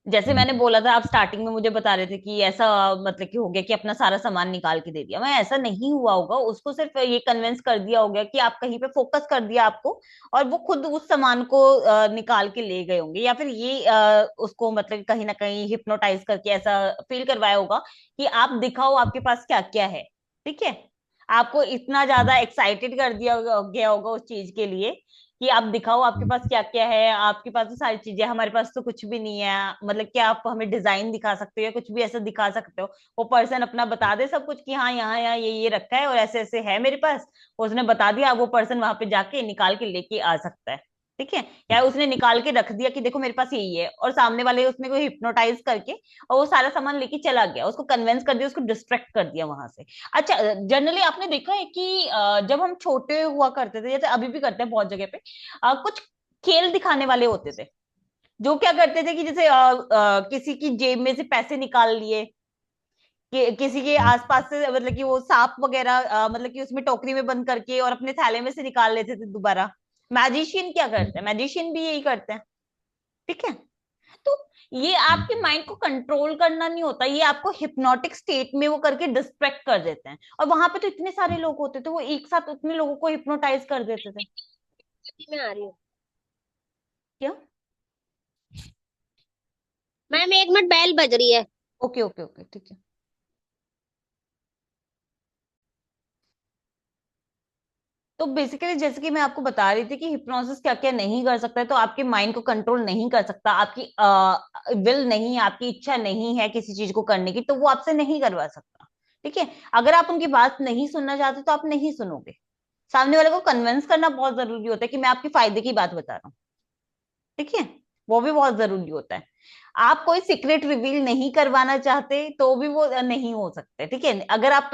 जैसे मैंने बोला था, आप स्टार्टिंग में मुझे बता रहे थे कि ऐसा मतलब कि हो गया कि अपना सारा सामान निकाल के दे दिया, मैं ऐसा नहीं हुआ होगा, उसको सिर्फ ये कन्विंस कर दिया होगा कि आप कहीं पे फोकस कर दिया आपको, और वो खुद उस सामान को निकाल के ले गए होंगे, या फिर ये उसको मतलब कहीं ना कहीं हिप्नोटाइज करके ऐसा फील करवाया होगा कि आप दिखाओ आपके पास क्या क्या है। ठीक है, आपको इतना ज्यादा एक्साइटेड कर दिया गया होगा उस चीज के लिए कि आप दिखाओ आपके पास क्या क्या है, आपके पास तो सारी चीजें, हमारे पास तो कुछ भी नहीं है, मतलब क्या आप हमें डिजाइन दिखा सकते हो या कुछ भी ऐसा दिखा सकते हो, वो पर्सन अपना बता दे सब कुछ कि हाँ यहाँ यहाँ ये रखा है और ऐसे ऐसे है मेरे पास, उसने बता दिया, वो पर्सन वहां पे जाके निकाल के लेके आ सकता है। ठीक है, या उसने निकाल के रख दिया कि देखो मेरे पास यही है, और सामने वाले उसने को हिप्नोटाइज करके और वो सारा सामान लेके चला गया, उसको कन्विंस कर दिया, उसको डिस्ट्रैक्ट कर दिया वहां से। अच्छा, जनरली आपने देखा है कि जब हम छोटे हुआ करते थे, जैसे अभी भी करते हैं बहुत जगह पे, कुछ खेल दिखाने वाले होते थे, जो क्या करते थे कि जैसे किसी की जेब में से पैसे निकाल लिए, किसी के आसपास से मतलब कि वो सांप वगैरह मतलब कि उसमें टोकरी में बंद करके और अपने थैले में से निकाल लेते थे दोबारा। मैजिशियन क्या करते हैं, मैजिशियन भी यही करते हैं। ठीक है, तो ये आपके माइंड को कंट्रोल करना नहीं होता, ये आपको हिप्नोटिक स्टेट में वो करके डिस्ट्रैक्ट कर देते हैं, और वहां पे तो इतने सारे लोग होते थे, वो एक साथ उतने लोगों को हिप्नोटाइज कर देते थे। मैं आ रही हूँ। क्या? मैम 1 मिनट, बेल बज रही है। ओके ओके ओके, ठीक है। तो बेसिकली जैसे कि मैं आपको बता रही थी कि हिप्नोसिस क्या क्या नहीं कर सकता है, तो आपके माइंड को कंट्रोल नहीं कर सकता, आपकी विल नहीं है, आपकी इच्छा नहीं है किसी चीज को करने की, तो वो आपसे नहीं करवा सकता। ठीक है, अगर आप उनकी बात नहीं सुनना चाहते तो आप नहीं सुनोगे। सामने वाले को कन्विंस करना बहुत जरूरी होता है कि मैं आपके फायदे की बात बता रहा हूँ। ठीक है, वो भी बहुत जरूरी होता है। आप कोई सीक्रेट रिवील नहीं करवाना चाहते तो भी वो नहीं हो सकते। ठीक है, अगर आप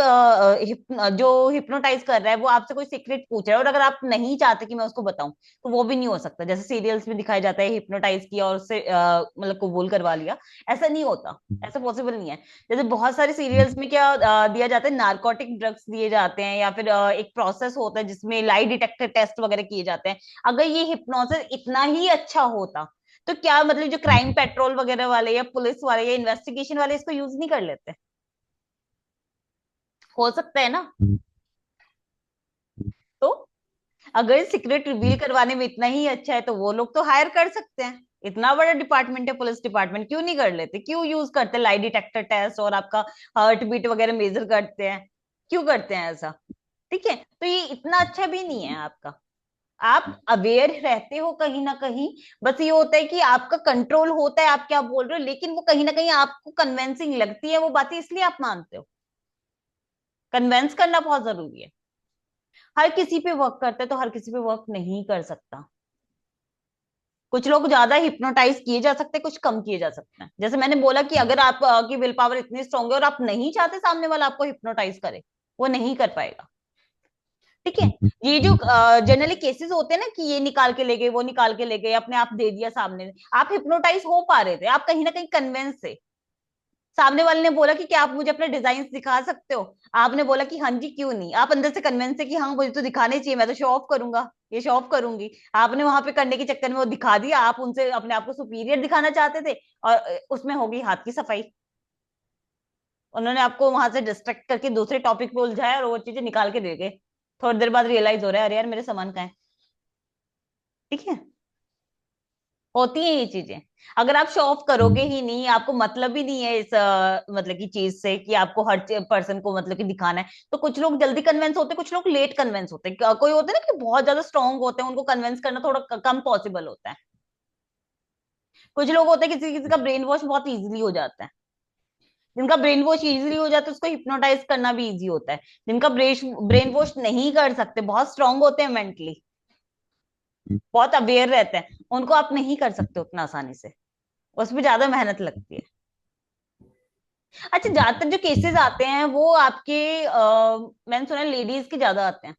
जो हिप्नोटाइज कर रहा है वो आपसे कोई सीक्रेट पूछ रहा है और अगर आप नहीं चाहते कि मैं उसको बताऊं, तो वो भी नहीं हो सकता। जैसे सीरियल्स में दिखाया जाता है, हिप्नोटाइज किया और उससे मतलब कबूल करवा लिया, ऐसा नहीं होता, ऐसा पॉसिबल नहीं है। जैसे बहुत सारे सीरियल्स में क्या दिया जाता है, नार्कोटिक ड्रग्स दिए जाते हैं, या फिर एक प्रोसेस होता है जिसमें लाई डिटेक्टर टेस्ट वगैरह किए जाते हैं। अगर ये हिप्नोसिस इतना ही अच्छा होता तो क्या मतलब जो क्राइम पेट्रोल वगैरह वाले या पुलिस वाले या इन्वेस्टिगेशन वाले इसको यूज नहीं कर लेते? हो सकता है ना। तो अगर सीक्रेट रिवील करवाने में इतना ही अच्छा है तो वो लोग तो हायर कर सकते हैं, इतना बड़ा डिपार्टमेंट है पुलिस डिपार्टमेंट, क्यों नहीं कर लेते, क्यों यूज करते लाई डिटेक्टर टेस्ट और आपका हार्ट बीट वगैरह मेजर करते हैं, क्यों करते हैं ऐसा? ठीक है, तो ये इतना अच्छा भी नहीं है आपका, आप अवेयर रहते हो कहीं ना कहीं, बस ये होता है कि आपका कंट्रोल होता है आप क्या बोल रहे हो, लेकिन वो कहीं ना कहीं आपको कन्विंसिंग लगती है वो बातें, इसलिए आप मानते हो। कन्विंस करना बहुत जरूरी है। हर किसी पे वर्क करता है तो हर किसी पे वर्क नहीं कर सकता। कुछ लोग ज्यादा हिप्नोटाइज किए जा सकते हैं, कुछ कम किए जा सकते हैं। जैसे मैंने बोला कि अगर आप की विल पावर इतनी स्ट्रांग है और आप नहीं चाहते सामने वाला आपको हिप्नोटाइज करे, वो नहीं कर पाएगा। ठीक है, ये जो जनरली केसेस होते हैं ना कि ये निकाल के ले गए, वो निकाल के ले गए, अपने आप दे दिया सामने, आप हिप्नोटाइज हो पा रहे थे, आप कहीं ना कहीं कन्विंस थे, सामने वाले ने बोला कि क्या आप मुझे अपने डिजाइन दिखा सकते हो, आपने बोला कि हाँ जी क्यों नहीं, आप अंदर से कन्विंस है कि हाँ मुझे तो दिखाने चाहिए, मैं तो शो ऑफ करूंगा, ये शो ऑफ करूंगी। आपने वहां पे करने के चक्कर में वो दिखा दिया, आप उनसे अपने आप को सुपीरियर दिखाना चाहते थे, और उसमें होगी हाथ की सफाई। उन्होंने आपको वहां से डिस्ट्रैक्ट करके दूसरे टॉपिक पे उलझाया और वो चीजें निकाल के दे गए। थोड़ी देर बाद रियलाइज हो रहा है, अरे यार मेरे सामान कहाँ है। ठीक है, होती है ये चीजें। अगर आप शो ऑफ करोगे ही नहीं, आपको मतलब ही नहीं है इस मतलब की चीज से कि आपको हर पर्सन को मतलब कि दिखाना है, तो कुछ लोग जल्दी कन्विंस होते हैं, कुछ लोग लेट कन्विंस होते हैं। कोई होते हैं ना कि बहुत ज्यादा स्ट्रांग होते हैं, उनको कन्विंस करना थोड़ा कम पॉसिबल होता है। कुछ लोग होते हैं किसी किसी का ब्रेन वॉश बहुत इजीली हो जाता है। जिनका ब्रेन वॉश इजीली हो जाता है उसको हिप्नोटाइज करना भी इजी होता है। जिनका ब्रेन वॉश नहीं कर सकते, बहुत स्ट्रांग होते हैं मेंटली, बहुत अवेयर रहते हैं, उनको आप नहीं कर सकते उतना आसानी से, उसमें ज्यादा मेहनत लगती है। अच्छा, ज्यादातर जो केसेस आते हैं वो आपके मैंने सुना लेडीज के ज्यादा आते हैं,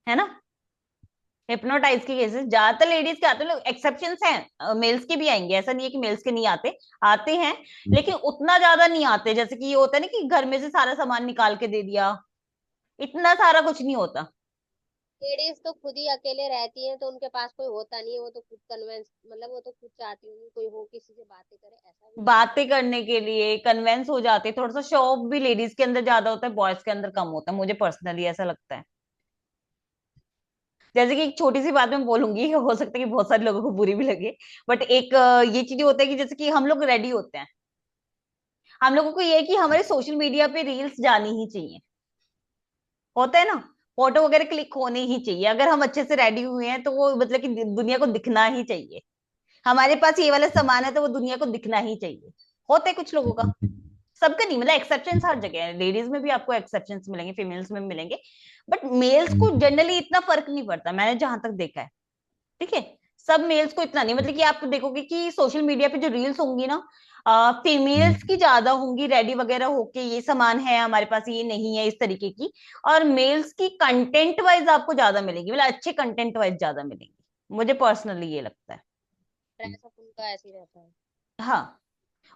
है ना? हिप्नोटाइज के केसेस ज्यादातर लेडीज के आते हैं, एक्सेप्शंस हैं, मेल्स के भी आएंगे, ऐसा नहीं है कि मेल्स के नहीं आते, आते हैं, लेकिन उतना ज्यादा नहीं आते। जैसे कि ये होता है ना कि घर में से सारा सामान निकाल के दे दिया, इतना सारा कुछ नहीं होता। लेडीज तो खुद ही अकेले रहती हैं तो उनके पास कोई होता नहीं है, वो तो खुद कन्वेंस, मतलब वो तो खुद चाहती होंगी कोई हो किसी से बातें करे, ऐसा भी नहीं बातें करने के लिए कन्वेंस हो जाते हैं, थोड़ा सा शो ऑफ भी लेडीज के अंदर ज्यादा होता है, बॉयज के अंदर कम होता है, मुझे पर्सनली ऐसा लगता है। जैसे कि एक छोटी सी बात मैं बोलूंगी, हो सकता है कि बहुत सारे लोगों को बुरी भी लगे, बट एक ये चीज होता है कि जैसे कि हम लोग रेडी होते हैं, हम लोगों को ये है कि हमारे सोशल मीडिया पे रील्स जानी ही चाहिए, होता है ना, फोटो वगैरह क्लिक होने ही चाहिए, अगर हम अच्छे से रेडी हुए हैं तो वो मतलब कि दुनिया को दिखना ही चाहिए, हमारे पास ये वाला सामान है तो वो दुनिया को दिखना ही चाहिए। होता है कुछ लोगों का, सबका नहीं, मतलब एक्सेप्शंस हर जगह है, लेडीज में भी आपको एक्सेप्शंस मिलेंगे, फीमेल्स में भी मिलेंगे, बट मेल्स को जनरली इतना फर्क नहीं पड़ता, मैंने जहां तक देखा है। ठीक है, सब मेल्स को इतना नहीं, मतलब कि आप देखोगे कि सोशल मीडिया पे जो रील्स होंगी ना, फीमेल्स की ज्यादा होंगी, रेडी वगैरह होके ये सामान है हमारे पास, ये नहीं है, इस तरीके की। और मेल्स की कंटेंट वाइज आपको ज्यादा मिलेगी, मतलब अच्छे कंटेंट वाइज ज्यादा मिलेंगी, मुझे पर्सनली ये लगता है। ड्रेस अप उनका ऐसे ही रहता है। हाँ,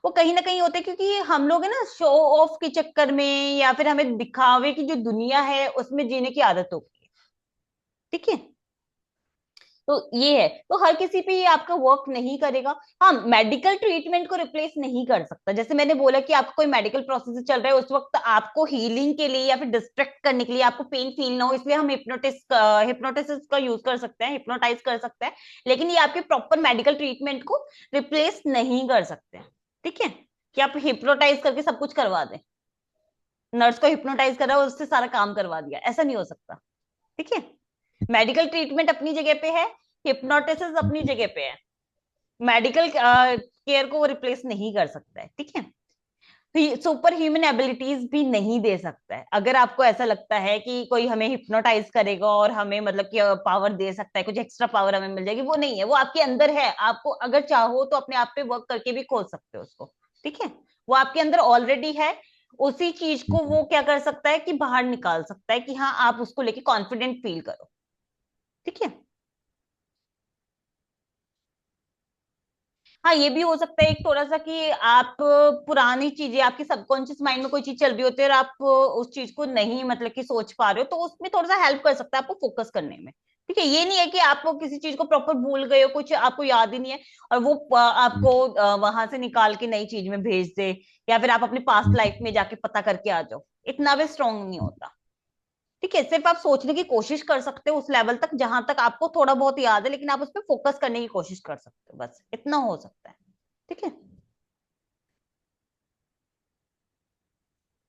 वो कहीं ना कहीं होते हैं, क्योंकि हम लोग है ना शो ऑफ के चक्कर में, या फिर हमें दिखावे की जो दुनिया है उसमें जीने की आदत होती है। ठीक है, तो ये है, तो हर किसी पे ये आपका वर्क नहीं करेगा। हाँ, मेडिकल ट्रीटमेंट को रिप्लेस नहीं कर सकता, जैसे मैंने बोला कि आपको कोई मेडिकल प्रोसेस चल रहा है, उस वक्त आपको हीलिंग के लिए या फिर डिस्ट्रैक्ट करने के लिए, आपको पेन फील ना हो इसलिए हम हिप्नोटिस का यूज कर सकते हैं, हिप्नोटाइज कर सकते हैं, लेकिन ये आपके प्रॉपर मेडिकल ट्रीटमेंट को रिप्लेस नहीं कर सकते। ठीक है, कि आप हिप्नोटाइज करके सब कुछ करवा दें, नर्स को हिप्नोटाइज करा उससे सारा काम करवा दिया, ऐसा नहीं हो सकता। ठीक है, मेडिकल ट्रीटमेंट अपनी जगह पे है, हिप्नोटिसिस अपनी जगह पे है, मेडिकल केयर को वो रिप्लेस नहीं कर सकता है। ठीक है, सुपर ह्यूमन एबिलिटीज भी नहीं दे सकता है। अगर आपको ऐसा लगता है कि कोई हमें हिप्नोटाइज करेगा और हमें मतलब कि पावर दे सकता है, कुछ एक्स्ट्रा पावर हमें मिल जाएगी, वो नहीं है, वो आपके अंदर है, आपको अगर चाहो तो अपने आप पे वर्क करके भी खोल सकते हो उसको। ठीक है, वो आपके अंदर ऑलरेडी है, उसी चीज को वो क्या कर सकता है कि बाहर निकाल सकता है, कि हाँ आप उसको लेके कॉन्फिडेंट फील करो। ठीक है, हाँ ये भी हो सकता है एक थोड़ा सा कि आप पुरानी चीजें, आपकी सबकॉन्शियस माइंड में कोई चीज चल रही होती है और आप उस चीज को नहीं मतलब कि सोच पा रहे हो, तो उसमें थोड़ा सा हेल्प कर सकता है आपको फोकस करने में। ठीक है, ये नहीं है कि आप किसी चीज को प्रॉपर भूल गए हो, कुछ आपको याद ही नहीं है, और वो आपको वहां से निकाल के नई चीज में भेज दे, या फिर आप अपनी पास्ट लाइफ में जाके पता करके आ जाओ, इतना भी स्ट्रांग नहीं होता। ठीक है, सिर्फ आप सोचने की कोशिश कर सकते हो उस लेवल तक जहां तक आपको थोड़ा बहुत याद है, लेकिन आप उस पर फोकस करने की कोशिश कर सकते हो, बस इतना हो सकता है। ठीक है,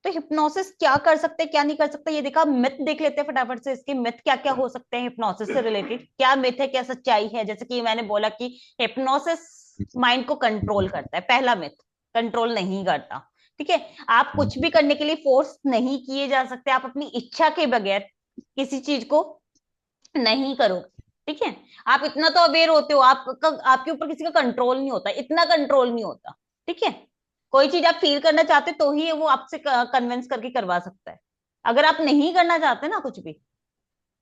तो हिप्नोसिस क्या कर सकते हैं क्या नहीं कर सकते, ये देखा, मिथ देख लेते हैं फटाफट से, इसके मिथ क्या क्या हो सकते हैं हिप्नोसिस से रिलेटेड, क्या मिथ है क्या सच्चाई है। जैसे कि मैंने बोला कि हिप्नोसिस माइंड को कंट्रोल करता है, पहला मिथ, कंट्रोल नहीं करता। ठीक है, आप कुछ भी करने के लिए फोर्स नहीं किए जा सकते, आप अपनी इच्छा के बगैर किसी चीज को नहीं करोगे। ठीक है, आप इतना तो अवेयर होते हो, आपके ऊपर किसी का कंट्रोल नहीं होता, इतना कंट्रोल नहीं होता। ठीक है, कोई चीज आप फील करना चाहते तो ही वो आपसे कन्विंस करके करवा सकता है, अगर आप नहीं करना चाहते ना कुछ भी,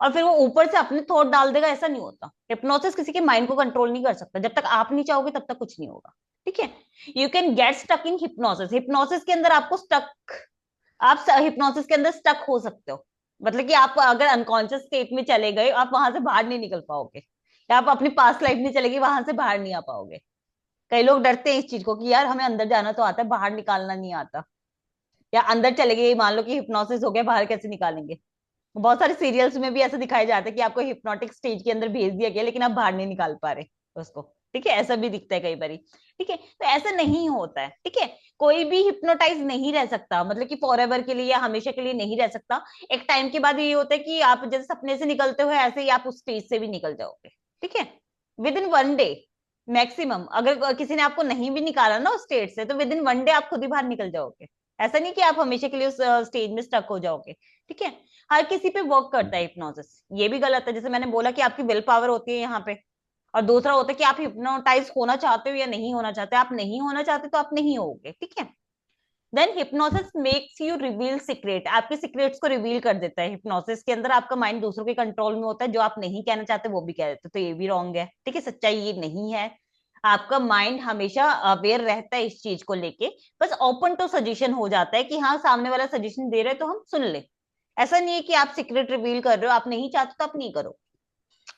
और फिर वो ऊपर से अपने थॉट डाल देगा, ऐसा नहीं होता। हिप्नोसिस किसी के माइंड को कंट्रोल नहीं कर सकता, जब तक आप नहीं चाहोगे तब तक कुछ नहीं होगा, ठीक है। You can get stuck in hypnosis, hypnosis के अंदर आपको स्टक, आप हिप्नोसिस के अंदर स्टक हो सकते हो। मतलब कि आप अगर अनकॉन्शियस स्टेट में चले गए, आप वहां से बाहर नहीं निकल पाओगे, या आप अपनी पास्ट लाइफ में चले गए, वहां से बाहर नहीं आ पाओगे। कई लोग डरते हैं इस चीज को कि यार हमें अंदर जाना तो आता है, बाहर निकालना नहीं आता, या अंदर चले गए, मान लो कि हिप्नोसिस हो गया, बाहर कैसे निकालेंगे। बहुत सारे सीरियल्स में भी ऐसा दिखाया जाता है कि आपको हिप्नोटिक स्टेज के अंदर भेज दिया गया, लेकिन आप बाहर नहीं निकाल पा रहे उसको, ठीक है, ऐसा भी दिखता है कई बारी, ठीक है। तो ऐसा नहीं होता है, ठीक है। कोई भी हिप्नोटाइज नहीं रह सकता, मतलब कि फॉर एवर के लिए या हमेशा के लिए नहीं रह सकता। एक टाइम के बाद ये होता है कि आप जैसे सपने से निकलते हो, ऐसे ही आप उस स्टेज से भी निकल जाओगे, ठीक है, विद इन 1 डे मैक्सिमम। अगर किसी ने आपको नहीं भी निकाला ना उस स्टेट से, तो विद इन 1 डे आप खुद ही बाहर निकल जाओगे। ऐसा नहीं कि आप हमेशा के लिए उस स्टेज में स्टक हो जाओगे, ठीक है। हर किसी पे वर्क करता है हिप्नोसिस, ये भी गलत है, जैसे मैंने बोला कि आपकी विल पावर होती है यहाँ पे। और दूसरा होता है कि आप हिप्नोटाइज होना चाहते हो या नहीं होना चाहते, आप नहीं होना चाहते तो आप नहीं होगे, ठीक है। Then hypnosis makes you reveal secret, आपके सीक्रेट्स को रिवील कर देता है। हिप्नोसिस के अंदर आपका माइंड दूसरों के कंट्रोल में होता है, जो आप नहीं कहना चाहते वो भी कह देते, तो ये भी रॉन्ग है, ठीक है, सच्चाई ये नहीं है। आपका माइंड हमेशा अवेयर रहता है इस चीज को लेके, बस ओपन टू सजेशन हो जाता है कि हाँ सामने वाला सजेशन दे रहे हैं तो हम सुन ले। ऐसा नहीं है कि आप सीक्रेट रिवील कर रहे हो, आप नहीं चाहते तो आप नहीं करो।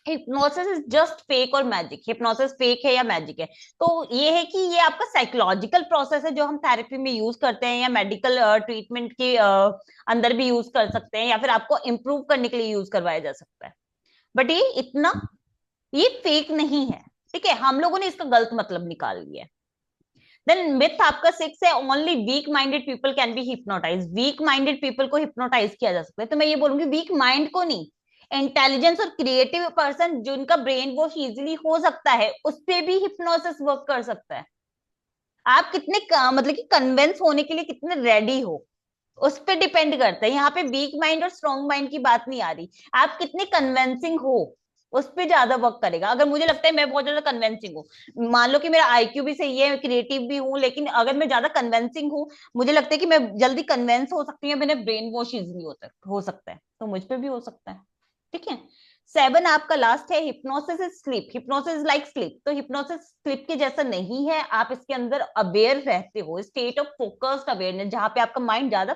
हिप्नोसिस इज जस्ट फेक और मैजिक, हिप्नोसिस फेक है या मैजिक है, तो ये है कि ये आपका साइकोलॉजिकल प्रोसेस है जो हम थेरेपी में यूज करते हैं, या मेडिकल ट्रीटमेंट के अंदर भी यूज कर सकते हैं, या फिर आपको इम्प्रूव करने के लिए यूज करवाया जा सकता है। बट ये इतना, ये फेक नहीं है, ठीक है, हम लोगों ने इसका गलत मतलब निकाल लिया है। देन मिथ आपका 6 है, only weak minded people can be hypnotize, weak minded people को हिप्नोटाइज किया जा सकता है। तो मैं ये बोलूंगी वीक माइंड को नहीं, इंटेलिजेंस और क्रिएटिव पर्सन जिनका ब्रेन वॉश इजिली हो सकता है, उस पर भी हिप्नोसिस वर्क कर सकता है। आप कितने मतलब कि कन्विंस होने के लिए कितने रेडी हो, उस पर डिपेंड करता है। यहाँ पे वीक माइंड और स्ट्रॉन्ग माइंड की बात नहीं आ रही, आप कितने कन्विंसिंग हो उस पर ज्यादा वर्क करेगा। अगर मुझे लगता है मैं बहुत ज्यादा कन्विंसिंग हूँ, मान लो कि मेरा आईक्यू भी सही है, क्रिएटिव भी हूँ, लेकिन अगर मैं ज्यादा कन्विंसिंग हूँ, मुझे लगता है कि मैं जल्दी कन्विंस हो सकती हूँ, मेरे ब्रेन वॉश इजिली हो सकता है, तो मुझ पर भी हो सकता है, ठीक है। 7 आपका लास्ट है, hypnosis is sleep, hypnosis like sleep, तो हिप्नोसिस स्लीप के जैसा नहीं है। आप इसके अंदर अवेयर रहते हो, स्टेट ऑफ फोकस्ड अवेयरनेस, जहां पे आपका माइंड ज्यादा